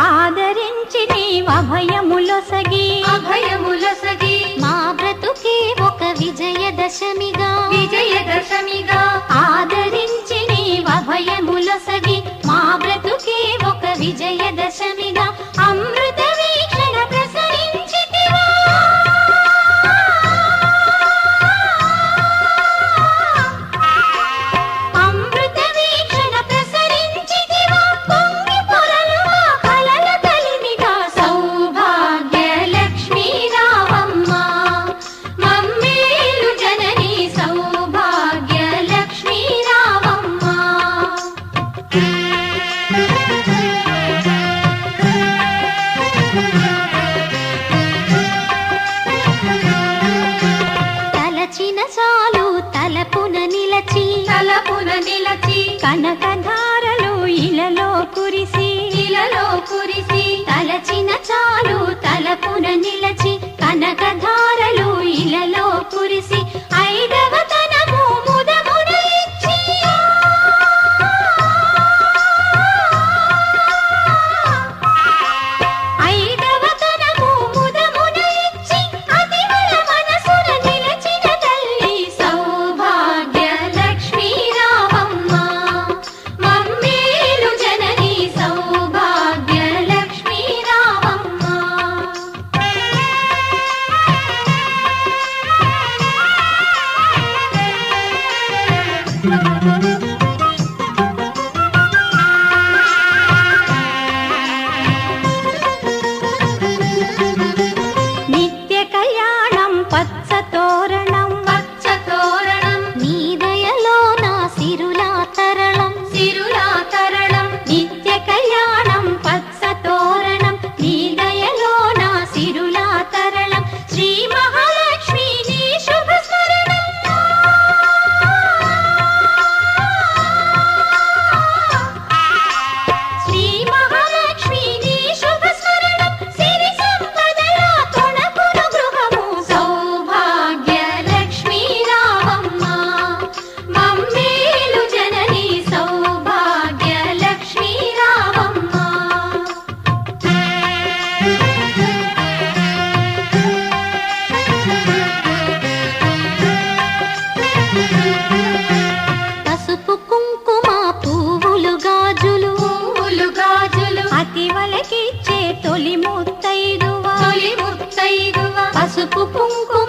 ఆదరించి నీవు అభయములొసగి మా బ్రతుకే ఒక విజయదశమిగా ఆదరించి నీవు అభయములొసగి మా బ్రతుకే ఒక విజయదశమిగా అమృత వీక్షణ ప్రసరించితివా అమృత వీక్షణ ప్రసరించితివా పొంగి పొరలుగా కలల కలిమిగా సౌభాగ్య లక్ష్మీ రావమ్మ మమ్మేలు జనని సౌభాగ్య లక్ష్మీ రావమ్మ తలచిన చాలు తలపున నిలచి కనకధారలు ఇలలో కురిసి తలచిన చాలు తలపున నిలచి కనకధారలు ఇలలో కురిసి ఐదవ తనము ముదమున ఇచ్చి ఐదవ తనము ముదమున ఇచ్చి అతివల మనసున నిలచిన తల్లి సౌభాగ్య లక్ష్మీ రావమ్మ మమ్మేలు జనని సౌభాగ్య లక్ష్మీ రావమ్మ నిత్య కళ్యాణం పచ్చ తోరణం నీ దయలో నా సిరులా తరళం నిత్య కళ్యాణం పచ్చ తోరణం నీ దయలో నా సిరులా తరళం శ్రీ మహాలక్ష్మి నీ శుభ స్మరణం శ్రీ మహాలక్ష్మి నీ శుభ స్మరణం సిరి సంపదల తొణకును గృహము సౌభాగ్య లక్ష్మీ రావమ్మ మమ్మేలు జనని సౌభాగ్య లక్ష్మీ రావమ్మ పసుపు కుంకుమ పువ్వులు గాజులు అతివలకిచ్చే తొలి ముత్తైదువ పసుపు కుంకుమ